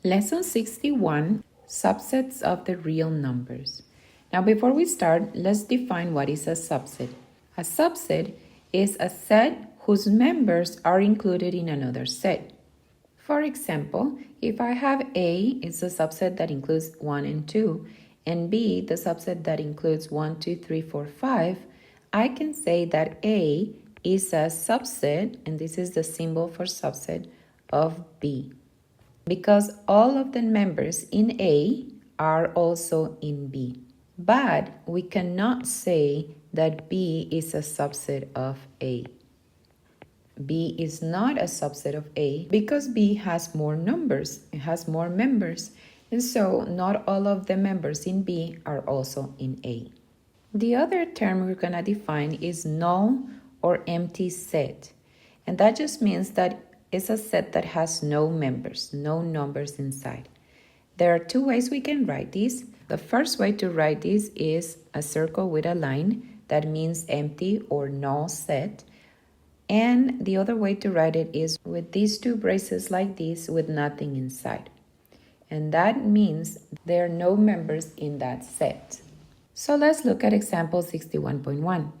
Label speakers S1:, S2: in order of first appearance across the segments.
S1: Lesson 61, Subsets of the Real Numbers. Now before we start, let's define what is a subset. A subset is a set whose members are included in another set. For example, if I have A, it's a subset that includes 1 and 2, and B, the subset that includes 1, 2, 3, 4, 5, I can say that A is a subset, and this is the symbol for subset, of B. Because all of the members in A are also in B. But we cannot say that B is a subset of A. B is not a subset of A because B has more numbers, it has more members, and so not all of the members in B are also in A. The other term we're going to define is null or empty set, and that just means that it's a set that has no members, no numbers inside. There are two ways we can write this. The first way to write this is a circle with a line that means empty or null set. And the other way to write it is with these two braces like this with nothing inside. And that means there are no members in that set. So let's look at example 61.1.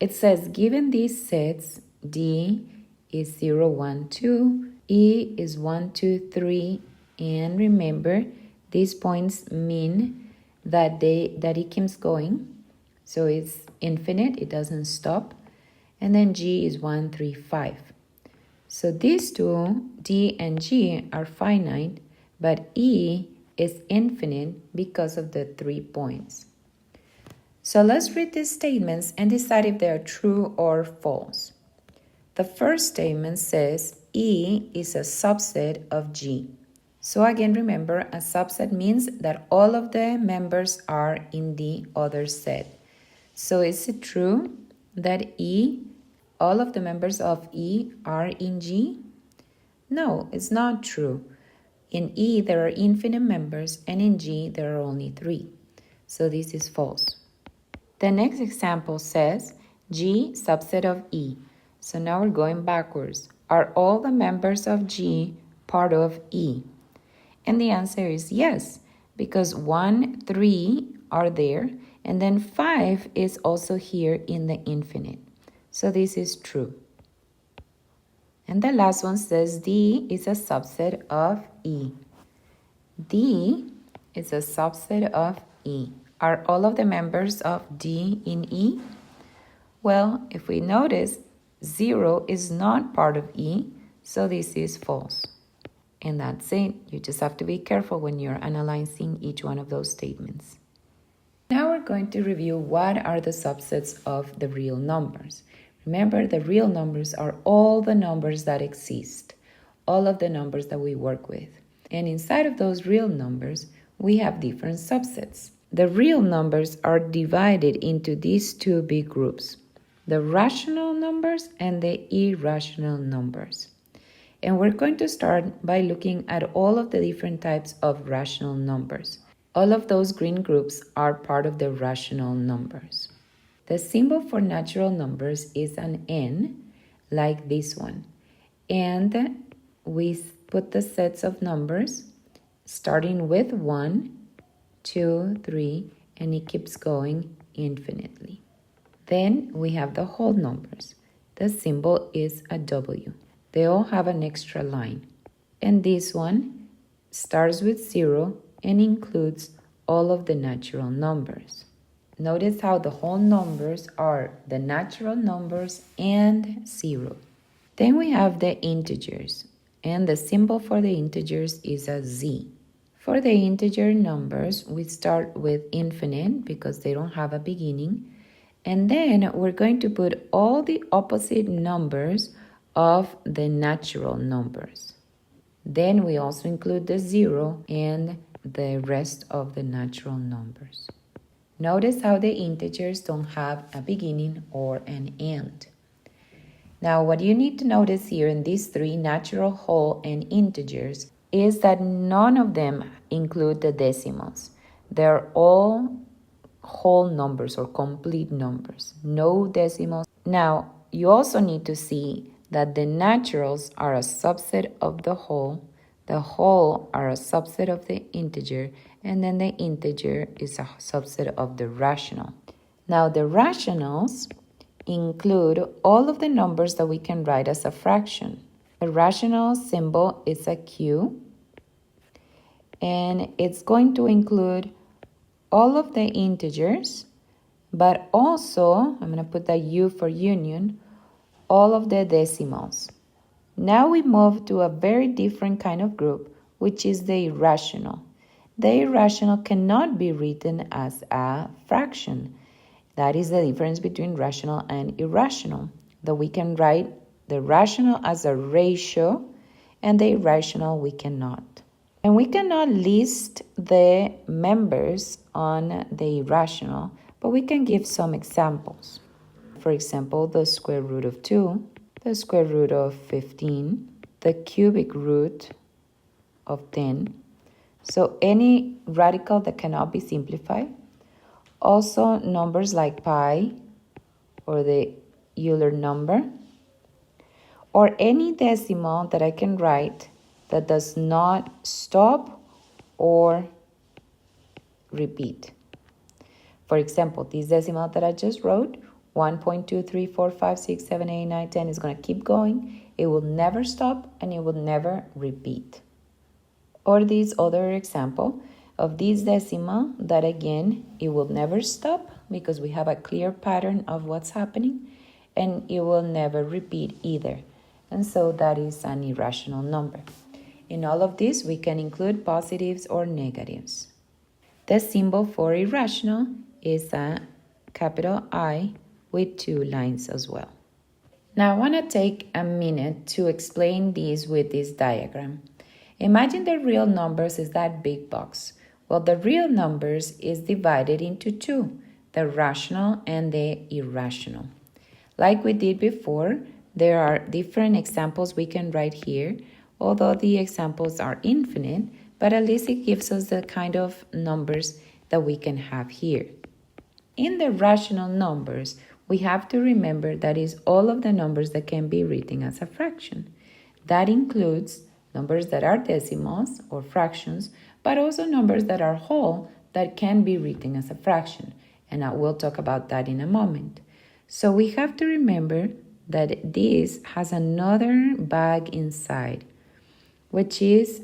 S1: It says given these sets, D is 0, 1, 2, E is 1, 2, 3, and remember these points mean that it keeps going. So it's infinite, it doesn't stop. And then G is 1, 3, 5. So these two, D and G, are finite, but E is infinite because of the 3 points. So let's read these statements and decide if they are true or false. The first statement says E is a subset of G. So again, remember, a subset means that all of the members are in the other set. So is it true that all of the members of E are in G? No, it's not true. In E, there are infinite members, and in G, there are only 3. So this is false. The next example says G subset of E. So now we're going backwards. Are all the members of G part of E? And the answer is yes, because 1, 3 are there, and then 5 is also here in the infinite. So this is true. And the last one says D is a subset of E. D is a subset of E. Are all of the members of D in E? Well, if we notice, 0 is not part of E, so this is false. And that's it. You just have to be careful when you're analyzing each one of those statements. Now we're going to review what are the subsets of the real numbers. Remember, the real numbers are all the numbers that exist, all of the numbers that we work with. And inside of those real numbers, we have different subsets. The real numbers are divided into these two big groups, the rational numbers and the irrational numbers. And we're going to start by looking at all of the different types of rational numbers. All of those green groups are part of the rational numbers. The symbol for natural numbers is an N, like this one. And we put the sets of numbers starting with 1, 2, 3, and it keeps going infinitely. Then we have the whole numbers. The symbol is a W. They all have an extra line. And this one starts with 0 and includes all of the natural numbers. Notice how the whole numbers are the natural numbers and 0. Then we have the integers, and the symbol for the integers is a Z. For the integer numbers, we start with infinite because they don't have a beginning. And then we're going to put all the opposite numbers of the natural numbers. Then we also include the 0 and the rest of the natural numbers. Notice how the integers don't have a beginning or an end. Now, what you need to notice here in these 3, natural, whole, and integers, is that none of them include the decimals. They're all whole numbers or complete numbers, no decimals. Now, you also need to see that the naturals are a subset of the whole, The whole are a subset of the integer, and then the integer is a subset of the rational. Now, the rationals include all of the numbers that we can write as a fraction. The rational symbol is a Q, and it's going to include all of the integers, but also, I'm going to put that U for union, all of the decimals. Now we move to a very different kind of group, which is the irrational. The irrational cannot be written as a fraction. That is the difference between rational and irrational. That we can write the rational as a ratio, and the irrational we cannot. And we cannot list the members on the irrational, but we can give some examples. For example, the square root of 2, the square root of 15, the cubic root of 10. So any radical that cannot be simplified. Also numbers like pi or the Euler number, or any decimal that I can write that does not stop or repeat. For example, this decimal that I just wrote, 1.23456788910 is going to keep going. It will never stop and it will never repeat. Or this other example of this decimal that again, it will never stop because we have a clear pattern of what's happening, and it will never repeat either. And so that is an irrational number. In all of this, we can include positives or negatives. The symbol for irrational is a capital I with 2 lines as well. Now I want to take a minute to explain this with this diagram. Imagine the real numbers is that big box. Well, the real numbers is divided into 2, the rational and the irrational. Like we did before, there are different examples we can write here, although the examples are infinite, but at least it gives us the kind of numbers that we can have here. In the rational numbers, we have to remember that is all of the numbers that can be written as a fraction. That includes numbers that are decimals or fractions, but also numbers that are whole that can be written as a fraction. And I will talk about that in a moment. So we have to remember that this has another bag inside, which is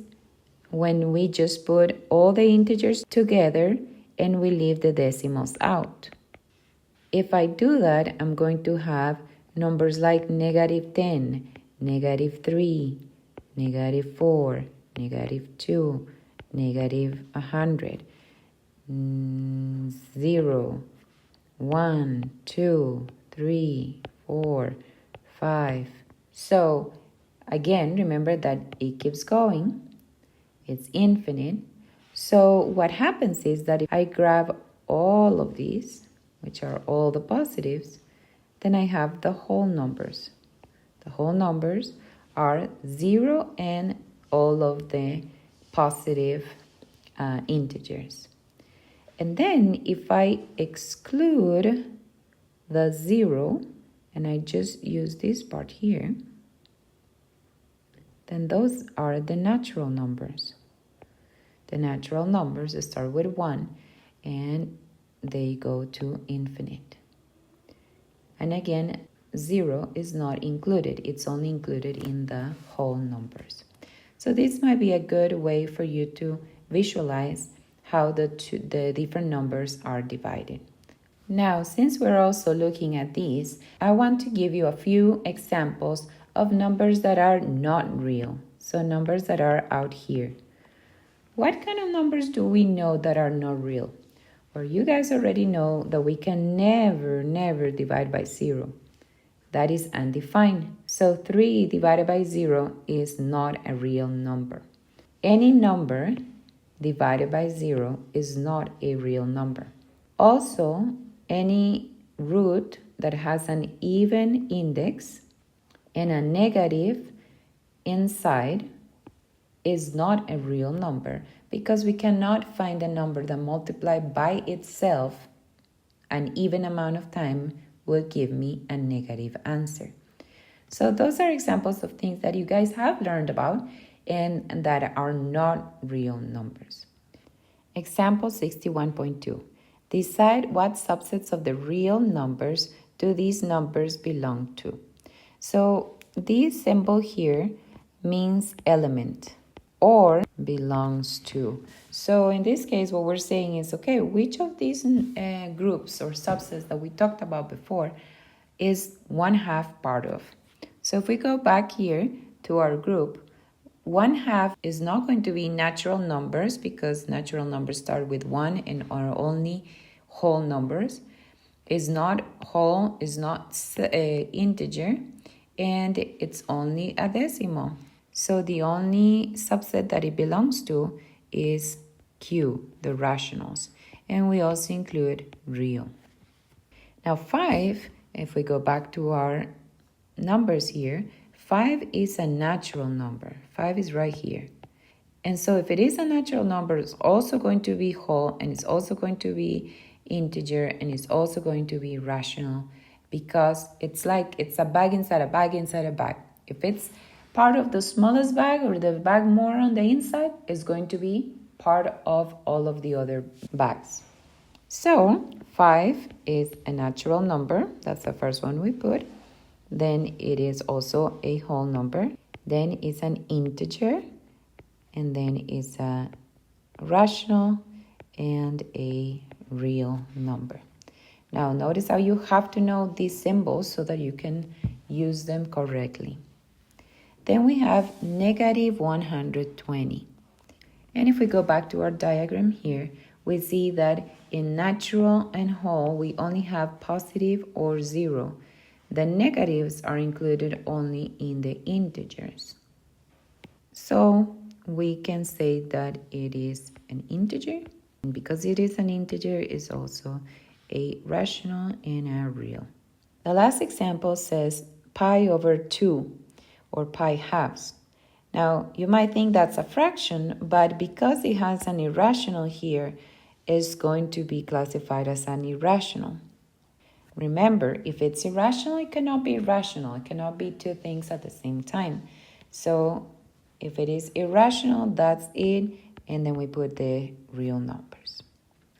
S1: when we just put all the integers together and we leave the decimals out. If I do that, I'm going to have numbers like -10, -3, -4, -2, -100, 0, 1, 2, 3, 4, 5. So again, remember that it keeps going. It's infinite. So what happens is that if I grab all of these, which are all the positives, then I have the whole numbers. The whole numbers are 0 and all of the positive integers. And then if I exclude the 0, and I just use this part here, then those are the natural numbers. The natural numbers start with 1 and they go to infinite. And again, 0 is not included. It's only included in the whole numbers. So this might be a good way for you to visualize how the different numbers are divided. Now, since we're also looking at these, I want to give you a few examples of numbers that are not real. So numbers that are out here. What kind of numbers do we know that are not real? Well, you guys already know that we can never divide by 0. That is undefined. So 3 divided by 0 is not a real number. Any number divided by 0 is not a real number. Also, any root that has an even index and a negative inside is not a real number, because we cannot find a number that multiplied by itself an even amount of time will give me a negative answer. So those are examples of things that you guys have learned about, and that are not real numbers. Example 61.2. Decide what subsets of the real numbers do these numbers belong to. So this symbol here means element or belongs to. So in this case, what we're saying is, okay, which of these groups or subsets that we talked about before is 1/2 part of? So if we go back here to our group, 1/2 is not going to be natural numbers because natural numbers start with 1 and are only whole numbers. Is not whole, is not integer, and it's only a decimal. So the only subset that it belongs to is Q, the rationals. And we also include real. Now 5, if we go back to our numbers here, 5 is a natural number. 5 is right here. And so if it is a natural number, it's also going to be whole, and it's also going to be integer, and it's also going to be rational, because it's like it's a bag inside a bag inside a bag. If it's part of the smallest bag or the bag more on the inside, it's going to be part of all of the other bags. So 5 is a natural number. That's the first one we put. Then it is also a whole number. Then it's an integer. And then it's a rational and a real number. Now notice how you have to know these symbols so that you can use them correctly. Then we have -120. And if we go back to our diagram here, we see that in natural and whole, we only have positive or 0. The negatives are included only in the integers. So we can say that it is an integer. And because it is an integer, it's also a rational and a real. The last example says pi/2 or pi/2. Now, you might think that's a fraction, but because it has an irrational here, it's going to be classified as an irrational. Remember, if it's irrational, it cannot be rational. It cannot be two things at the same time. So if it is irrational, that's it, and then we put the real numbers.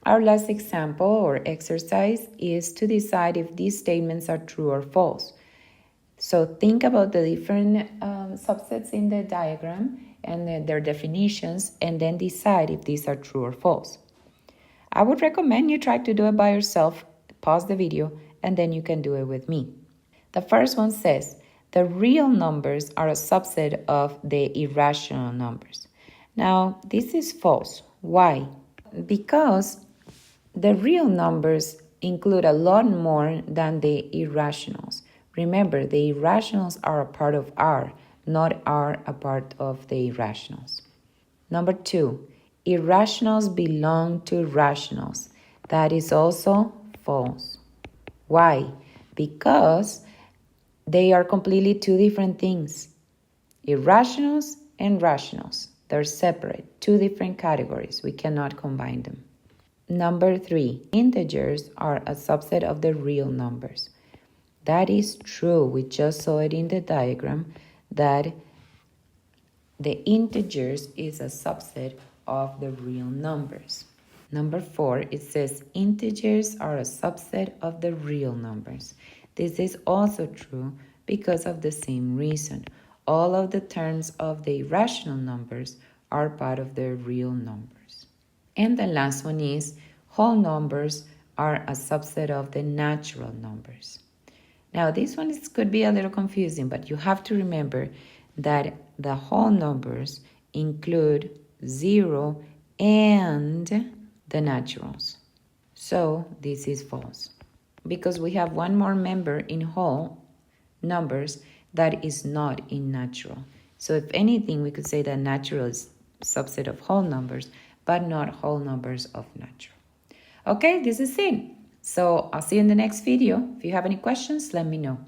S1: Our last example or exercise is to decide if these statements are true or false. So think about the different subsets in the diagram and their definitions, and then decide if these are true or false. I would recommend you try to do it by yourself, pause the video, and then you can do it with me. The first one says, the real numbers are a subset of the irrational numbers. Now, this is false. Why? Because the real numbers include a lot more than the irrationals. Remember, the irrationals are a part of R, not R a part of the irrationals. Number 2, irrationals belong to rationals. That is also false. Why? Because they are completely two different things. Irrationals and rationals. They're separate, two different categories. We cannot combine them. Number 3, integers are a subset of the real numbers. That is true. We just saw it in the diagram that the integers is a subset of the real numbers. Number 4, it says integers are a subset of the real numbers. This is also true because of the same reason. All of the terms of the irrational numbers are part of the real numbers. And the last one is whole numbers are a subset of the natural numbers. Now this one could be a little confusing, but you have to remember that the whole numbers include 0 and the naturals. So this is false because we have one more member in whole numbers that is not in natural. So if anything, we could say that natural is a subset of whole numbers, but not whole numbers of natural. Okay, this is it. So I'll see you in the next video. If you have any questions, let me know.